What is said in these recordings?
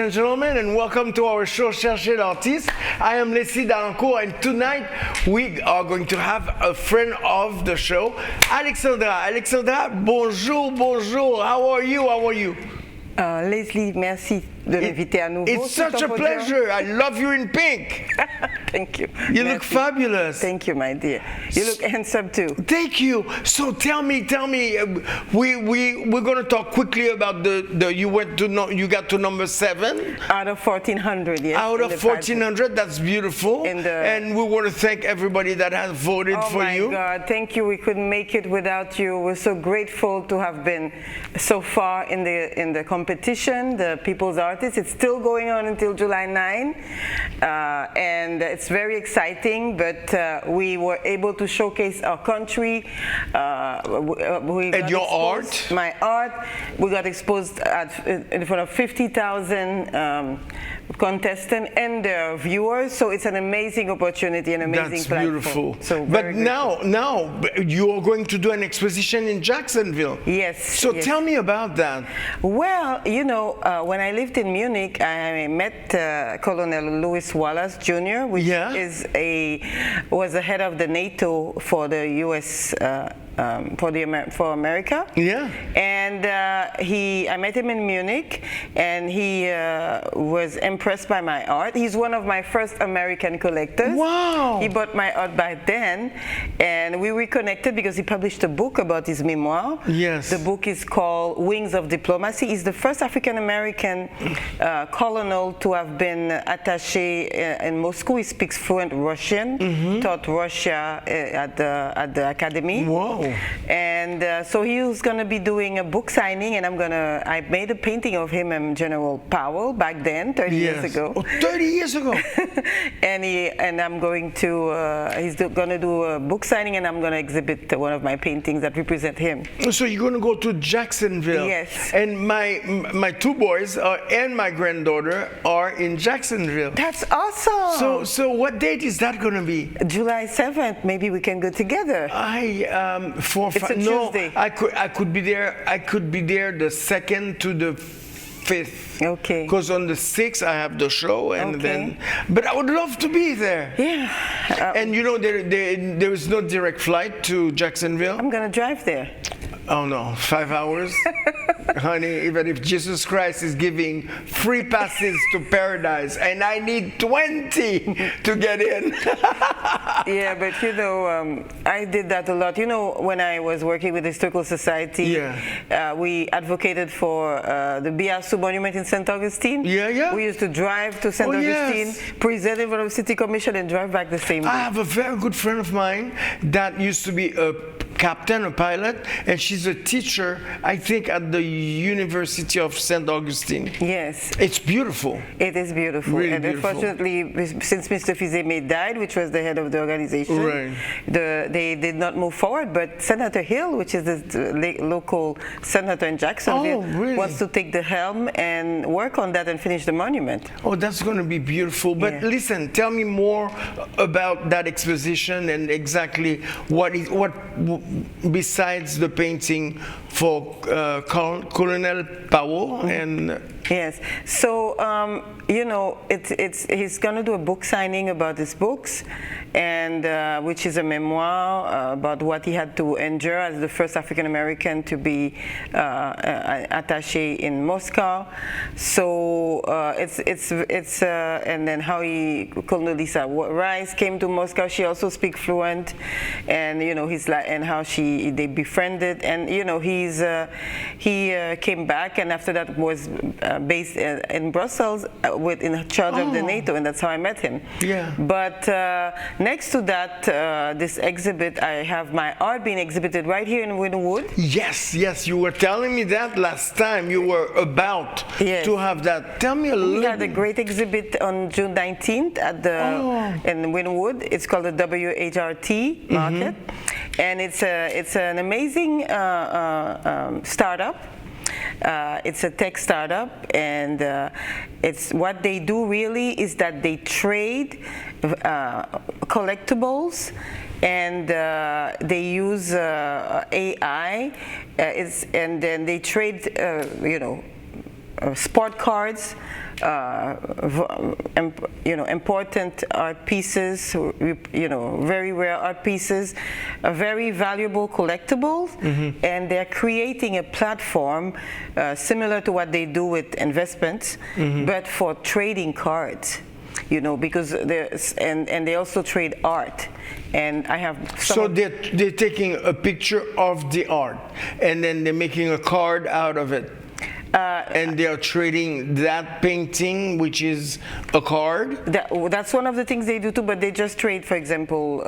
and gentlemen, and welcome to our show, CHERCHER L ARTISTE. I am Leslie Dalencour, and tonight we are going to have a friend of the show, Alexandra. Alexandra, bonjour, bonjour. How are you? How are you? Leslie, merci de m'inviter à nouveau. It's such a pleasure. I love you in pink. Thank you. You look fabulous. Thank you, my dear. You look handsome too. Thank you. So tell me, we're going to talk quickly about you got to number 7 out of 1,400. Yes. Out of 1,400, that's beautiful. And we want to thank everybody that has voted for you. Oh my God, thank you. We couldn't make it without you. We're so grateful to have been so far in the competition, the People's Artist. It's still going on until July 9, and it's very exciting, but we were able to showcase our country. And your art? My art. We got exposed in front of 50,000 contestants and their viewers, so it's an amazing opportunity, an amazing platform. That's beautiful. So but now you are going to do an exposition in Jacksonville. Yes. So tell me about that. Well, you know, when I lived in Munich, I met Colonel Lewis Wallace Jr., which was the head of the NATO for the U.S. For America. Yeah. And I met him in Munich, and he was impressed by my art. He's one of my first American collectors. Wow. He bought my art back then, and we reconnected because he published a book about his memoir. Yes. The book is called Wings of Diplomacy. He's the first African-American colonel to have been attaché in Moscow. He speaks fluent Russian, taught Russia at the academy. Whoa. And so he was going to be doing a book signing, and I made a painting of him and General Powell back then, 30 years ago. Oh, 30 years ago. and I'm going to, he's going to do a book signing, and I'm going to exhibit one of my paintings that represent him. So you're going to go to Jacksonville. Yes. And my 2 boys and my granddaughter are in Jacksonville. That's awesome. So what date is that going to be? July 7th. Maybe we can go together. It's a Tuesday. I could be there. I could be there the 2nd to the 5th. Okay. Because on the 6th I have the show, and but I would love to be there. Yeah. And you know there is no direct flight to Jacksonville. I'm gonna drive there. Oh no, 5 hours? Honey, even if Jesus Christ is giving free passes to paradise and I need 20 to get in. Yeah, but you know, I did that a lot. You know, when I was working with the Historical Society, we advocated for the Biasu Monument in St. Augustine. Yeah. We used to drive to St. Augustine, present in front of City Commission, and drive back the same day. I have a very good friend of mine that used to be a captain, a pilot, and she's a teacher, I think, at the University of St. Augustine. Yes. It's beautiful. It is beautiful. Really and beautiful. Unfortunately, since Mr. Fizeme died, which was the head of the organization, they did not move forward, but Senator Hill, which is the local senator in Jacksonville, wants to take the helm and work on that and finish the monument. Oh, that's going to be beautiful. But listen, tell me more about that exposition and exactly what besides the painting for Colonel Powell and. Yes. So you know, he's going to do a book signing about his books, and which is a memoir about what he had to endure as the first African American to be attaché in Moscow. So and then how Condoleezza Rice came to Moscow. She also speaks fluent, and you know and how they befriended, and you know he came back, and after that was based in Brussels in charge of the NATO, and that's how I met him. Yeah. But next to that, this exhibit, I have my art being exhibited right here in Wynwood. Yes, you were telling me that last time you were about to have that. Tell me a little. We had a great exhibit on June 19th at in Wynwood. It's called the WHRT Market, and it's an amazing startup. It's a tech startup, and it's what they do really is that they trade collectibles, and they use AI, and then they trade, sport cards important art pieces, very rare art pieces, very valuable collectibles, and they're creating a platform similar to what they do with investments, but for trading cards. Because and they also trade art, and I have so they're taking a picture of the art, and then they're making a card out of it. And they are trading that painting, which is a card? That's one of the things they do too, but they just trade, for example,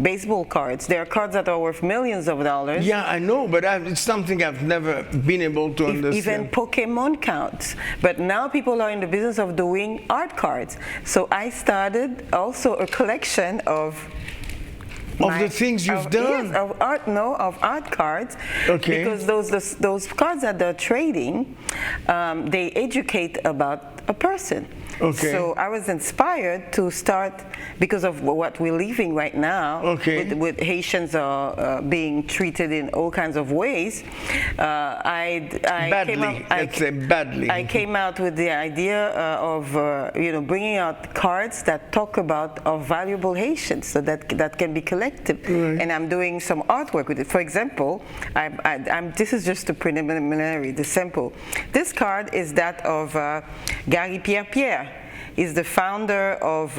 baseball cards. There are cards that are worth millions of dollars. Yeah, I know, but it's something I've never been able to understand. Even Pokemon counts. But now people are in the business of doing art cards. So I started also a collection of the things you've done? Yes, of art cards. Okay. Because those cards that they're trading, they educate about a person. Okay. So I was inspired to start, because of what we're living right now, with Haitians are being treated in all kinds of ways. I came out with the idea of bringing out cards that talk about our valuable Haitians, so that can be collected. Right. And I'm doing some artwork with it. For example, this is just a preliminary, the sample. This card is that of Gary Pierre. Is the founder of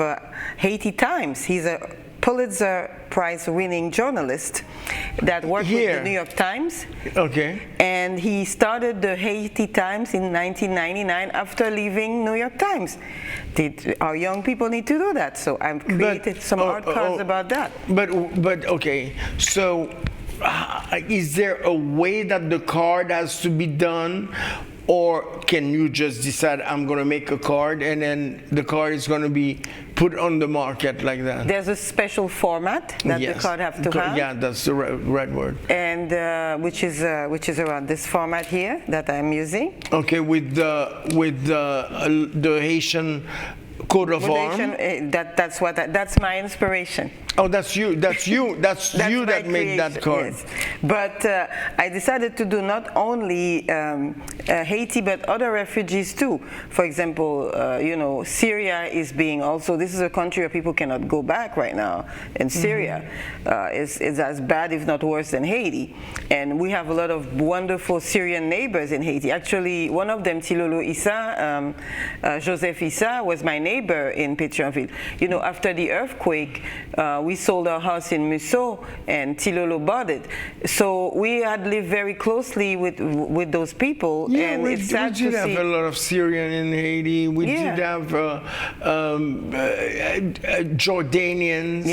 Haiti Times. He's a Pulitzer Prize-winning journalist that worked with the New York Times. Okay. And he started the Haiti Times in 1999 after leaving New York Times. Our young people need to do that. So I've created some art cards about that. But okay, so is there a way that the card has to be done? Or can you just decide, I'm going to make a card, and then the card is going to be put on the market like that? There's a special format that the card have to have. Yeah, that's the right word. And which is around this format here that I'm using. Okay, with the Haitian coat of arms. That's my inspiration. Oh, that's you. That's you that made that card. Yes. But I decided to do not only Haiti, but other refugees too. For example, Syria is being also. This is a country where people cannot go back right now. And Syria is as bad, if not worse, than Haiti. And we have a lot of wonderful Syrian neighbors in Haiti. Actually, one of them, Tilolo Issa, Joseph Issa, was my neighbor in Pétionville. After the earthquake, we sold our house in Musso, and Tilolo bought it. So we had lived very closely with those people, and it's sad to see. We did have a lot of Syrian in Haiti. We did have Jordanians,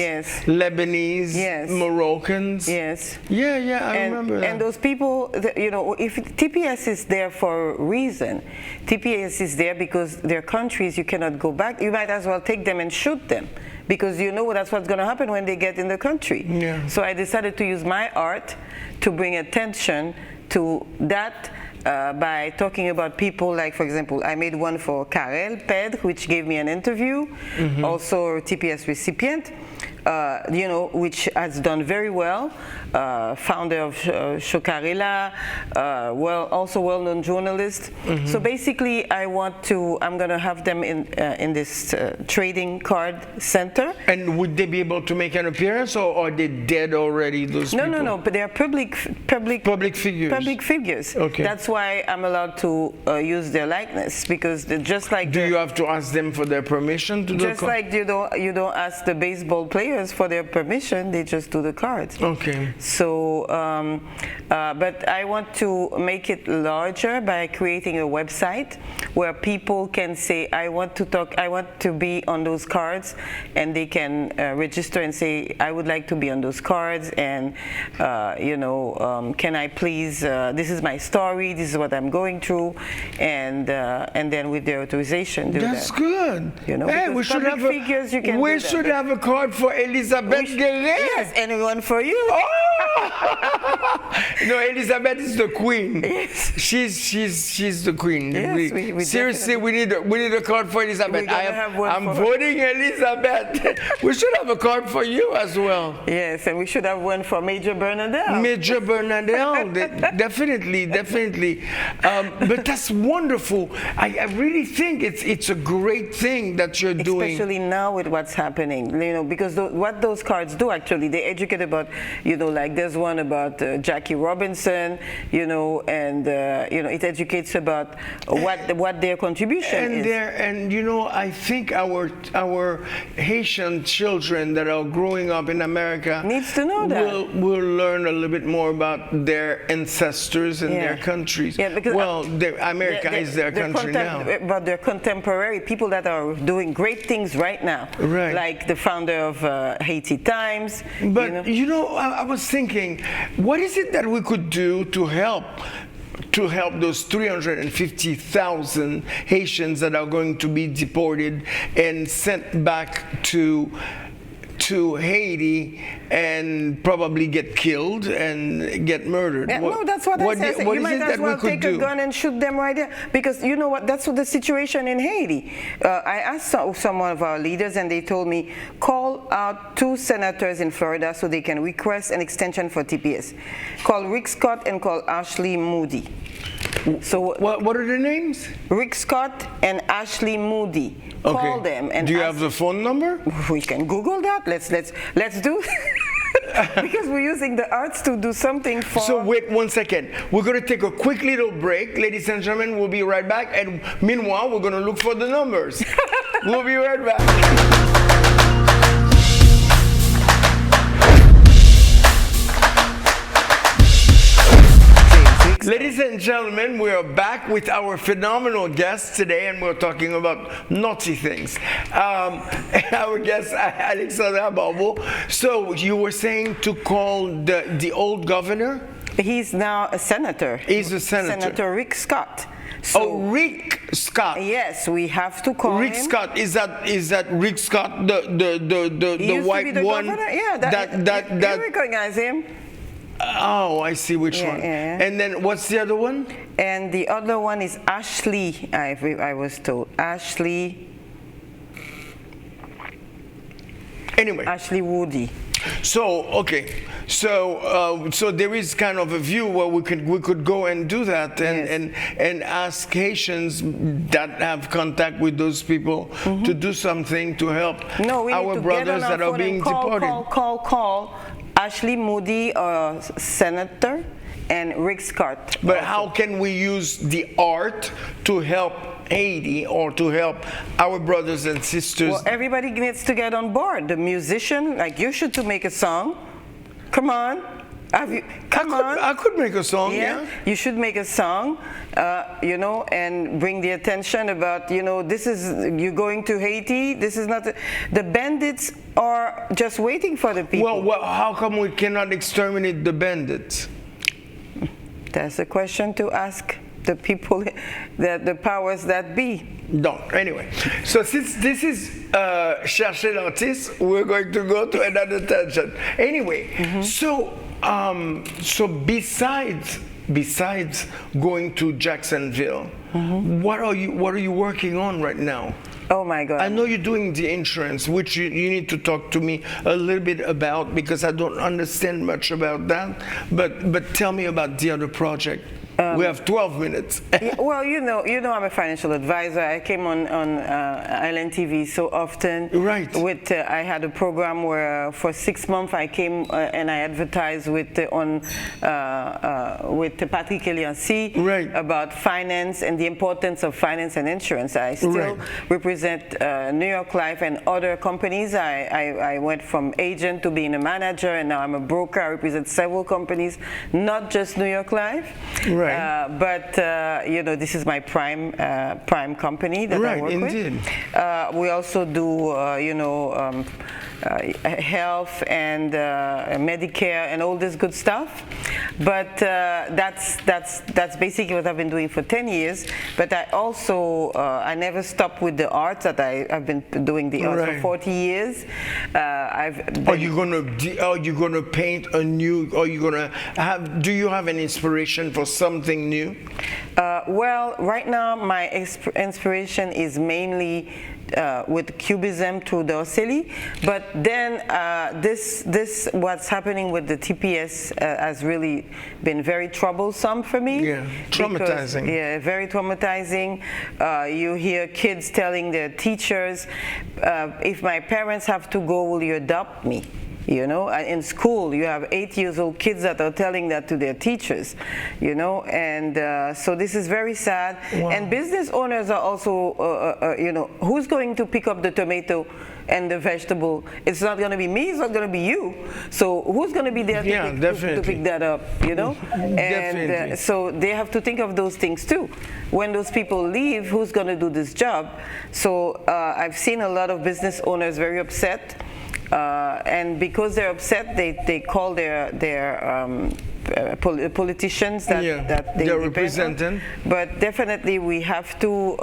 Lebanese, Moroccans. Yes. Yeah, I remember that. And those people, if TPS is there for a reason, TPS is there because their countries you cannot go back. You might as well take them and shoot them, because that's what's going to happen when they get in the country. Yeah. So I decided to use my art to bring attention to that by talking about people like, for example, I made one for Karel Pedre, which gave me an interview, also a TPS recipient, which has done very well, founder of Chocarilla, also well-known journalist. So basically, I'm going to have them in this trading card center. And would they be able to make an appearance, or are they dead already? Those people? No. But they are public figures. Public figures. Okay. That's why I'm allowed to use their likeness, because just like. Do you have to ask them for their permission to do? Just like you don't ask the baseball players for their permission, they just do the cards. Okay. So, but I want to make it larger by creating a website where people can say, I want to be on those cards, and they can register and say, I would like to be on those cards, and can I please, this is my story, this is what I'm going through, and then with their authorization do That's that. Good. Hey, we should have have a card for Elizabeth Guerre. Yes, and one for you. Oh, No, Elizabeth is the queen. Yes. She's the queen. Yes, we Seriously, we need a card for Elizabeth. I'm for voting Elizabeth. We should have a card for you as well. Yes, and we should have one for Major Bernadette. Major Bernadette, definitely. But that's wonderful. I really think it's a great thing that you're doing. Especially now with what's happening, because what those cards do actually, they educate about, like there's one about Jackie Robinson, and it educates about what their contribution is. I think our Haitian children that are growing up in America needs to know that. will learn a little bit more about their ancestors and their countries. Yeah, because America is their country now. But their contemporary people that are doing great things right now, like the founder of Haiti Times. But I was thinking, what is it that we could do to help those 350,000 Haitians that are going to be deported and sent back to Haiti and probably get killed and get murdered? No, that's what I said. You might as well take a gun and shoot them right there. Because you know what? That's what the situation in Haiti. I asked some of our leaders, and they told me, call out 2 senators in Florida so they can request an extension for TPS. Call Rick Scott and call Ashley Moody. So what are their names? Rick Scott and Ashley Moody. Okay. Call them and do you have the phone number? We can Google that. Let's do because we're using the arts to do something for. So wait 1 second. We're going to take a quick little break, ladies and gentlemen. We'll be right back. And meanwhile, we're going to look for the numbers. We'll be right back. Ladies and gentlemen, we are back with our phenomenal guest today, and we're talking about naughty things. Our guest, Alexandra Barbot. So you were saying to call the old governor? He's now a senator. He's a senator. Senator Rick Scott. So, Rick Scott. Yes, we have to call Rick him. Scott. Is that Rick Scott, the white one? Governor? Yeah, you recognize him. Oh, I see which one. Yeah. And then what's the other one? And the other one is Ashley, I was told. Ashley. Anyway. Ashley Woody. So, okay. So there is kind of a view where we could go and do that and ask Haitians that have contact with those people to do something to help our brothers that are being deported. Call Ashley Moody, senator, and Rick Scott. But how can we use the art to help Haiti or to help our brothers and sisters? Well, everybody needs to get on board. The musician, like you should to make a song. Come on. I could make a song, yeah. You should make a song, and bring the attention about, this is, you're going to Haiti, this is not, the bandits are just waiting for the people. Well, how come we cannot exterminate the bandits? That's a question to ask the people, the powers that be. No, anyway. So since this is CHERCHER l'Artiste, we're going to go to another tangent. Anyway, so besides going to Jacksonville, what are you working on right now? Oh my God. I know you're doing the insurance, which you need to talk to me a little bit about because I don't understand much about that. But tell me about the other project. We have 12 minutes. Well, I'm a financial advisor. I came on Island TV so often. Right. I had a program where for 6 months I came and I advertised with Patrick Eliancy about finance and the importance of finance and insurance. I still represent New York Life and other companies. I went from agent to being a manager, and now I'm a broker. I represent several companies, not just New York Life. Right. But this is my prime company that I work with. We also do health and Medicare and all this good stuff. But that's basically what I've been doing for 10 years. But I also I never stopped with the art that I've been doing the art for 40 years. Are you gonna paint a new? Are you gonna have? Do you have an inspiration for something new? Well, right now my inspiration is mainly with Cubism through Dorcelli, but then this what's happening with the TPS has really been very troublesome for me. Yeah, traumatizing. Yeah, very traumatizing. You hear kids telling their teachers, if my parents have to go, will you adopt me? You know, in school you have 8-year-old kids that are telling that to their teachers, you know, and so this is very sad. Wow. And business owners are also, you know, who's going to pick up the tomato and the vegetable? It's not going to be me, it's not going to be you. So who's going to be there to pick that up, you know? And so they have to think of those things too. When those people leave, who's going to do this job? So I've seen a lot of business owners very upset. And because they're upset, they call their politicians that they represent. But definitely we have to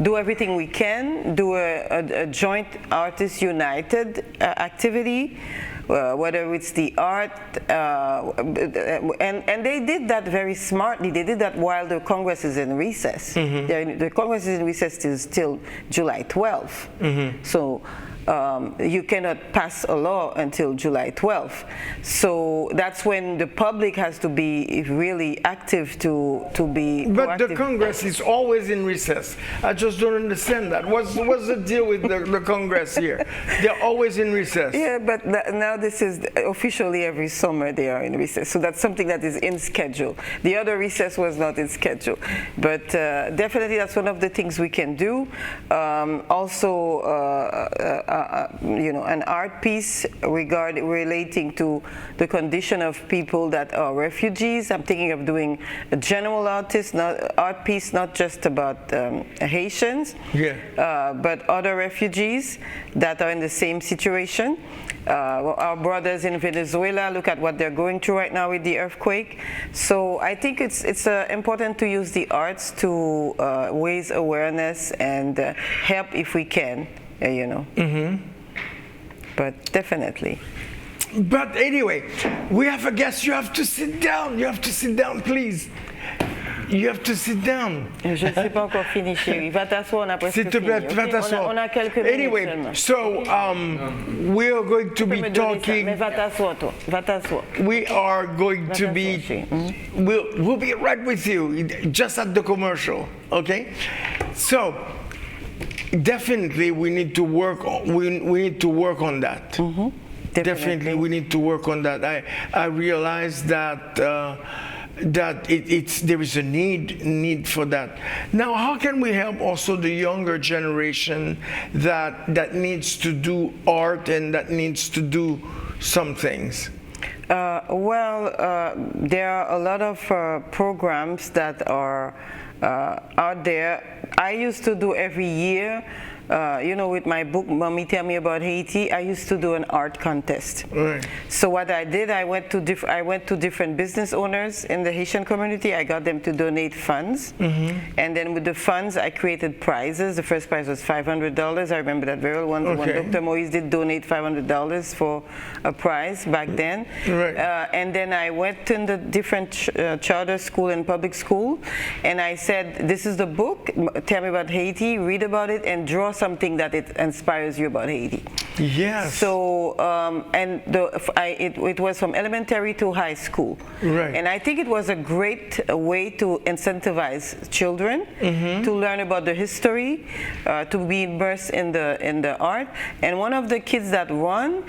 do everything we can, do a joint Artists United activity, whether it's the art, and they did that very smartly. They did that while the Congress is in recess. The Congress is in recess till July 12th. So you cannot pass a law until July 12th. So that's when the public has to be really active to be But proactive. the Congress is always in recess. I just don't understand that. What's the deal with the Congress here? They're always in recess. Yeah, but now this is officially every summer they are in recess. So that's something that is in schedule. The other recess was not in schedule. But definitely that's one of the things we can do. You know, an art piece relating to the condition of people that are refugees. I'm thinking of doing a general art piece, not just about Haitians, but other refugees that are in the same situation. Our brothers in Venezuela, look at what they're going through right now with the earthquake. So I think it's important to use the arts to raise awareness and help if we can, you know. But definitely. But anyway, we have a guest. You have to sit down. You have to sit down, please. You have to sit down. Je ne suis pas encore fini, chérie. Va t'asseoir, on a presque S'il te plaît, fini. va t'asseoir. On a quelques minutes Anyway, seulement. so we are going to be talking. Mais va t'asseoir, toi. Va t'asseoir. We are going to be. We'll be right with you, just at the commercial. Okay, so. Definitely, we need to work. We need to work on that. Definitely, we need to work on that. I realize that that there is a need for that. Now, how can we help also the younger generation that needs to do art and that needs to do some things? There are a lot of programs that are out there. I used to do every year, you know, with my book, Mommy Tell Me About Haiti, I used to do an art contest. Right. So what I did, I went to different business owners in the Haitian community. I got them to donate funds. And then with the funds, I created prizes. The first prize was $500. I remember that very well. When Dr. Moise did donate $500 for a prize back then. Right. And then I went in the different charter school and public school, and I said, this is the book, Tell Me About Haiti, read about it, and draw something that it inspires you about Haiti. Yes. So, and it was from elementary to high school. Right. And I think it was a great way to incentivize children to learn about the history, to be immersed in the art. And one of the kids that won,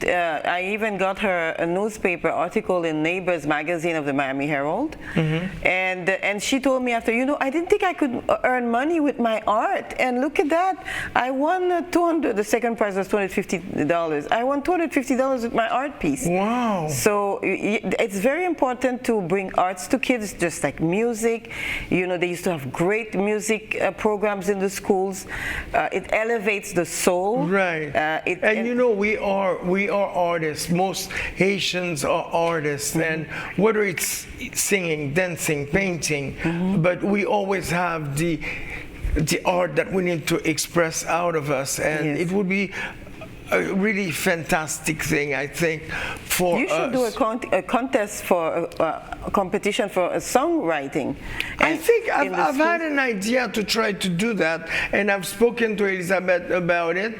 I even got her a newspaper article in Neighbors magazine of the Miami Herald. And she told me after, you know, I didn't think I could earn money with my art. And look at that. I won the second prize was $250. I won $250 with my art piece. Wow. So it's very important to bring arts to kids, just like music. You know, they used to have great music programs in the schools. It elevates the soul. Right. And you know, we are artists. Most Haitians are artists, and whether it's singing, dancing, painting, but we always have the art that we need to express out of us, and it would be a really fantastic thing, I think, for us. You should do a contest for a competition for songwriting. I think I've had an idea to try to do that, and I've spoken to Elizabeth about it,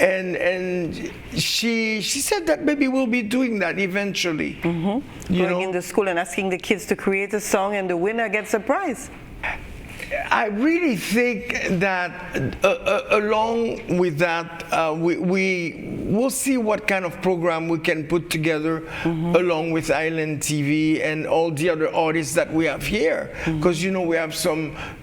and she said that maybe we'll be doing that eventually. Going in the school and asking the kids to create a song, and the winner gets a prize. I really think that along with that, we'll see what kind of program we can put together along with Island TV and all the other artists that we have here. Because, you know, we have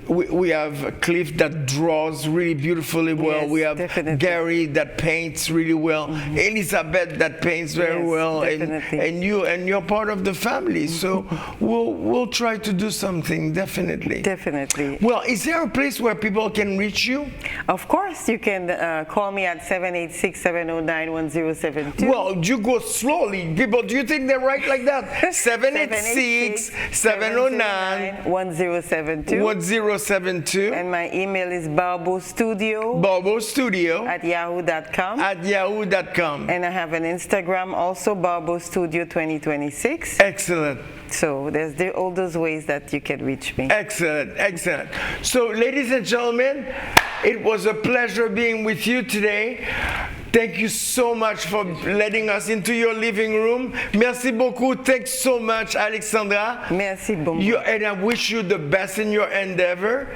we have Cliff that draws really beautifully well. Yes, we have definitely. Gary that paints really well. Elizabeth that paints very well. And you're part of the family. So we'll try to do something, definitely. Definitely. Well, is there a place where people can reach you? Of course, you can call me at 786-709-1072. Well, you go slowly. People, do you think they write like that? 786-709-1072. 1072. And my email is barbostudio at yahoo.com. And I have an Instagram also, barbostudio 2026. Excellent. So there's all those ways that you can reach me. Excellent, excellent. So, ladies and gentlemen, it was a pleasure being with you today. Thank you so much for letting us into your living room. Merci beaucoup. Thanks so much, Alexandra. Merci beaucoup. And I wish you the best in your endeavor.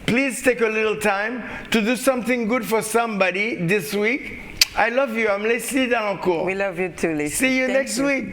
Please take a little time to do something good for somebody this week. I love you. I'm Leslie Dalencour. We love you too, Leslie. See you next week.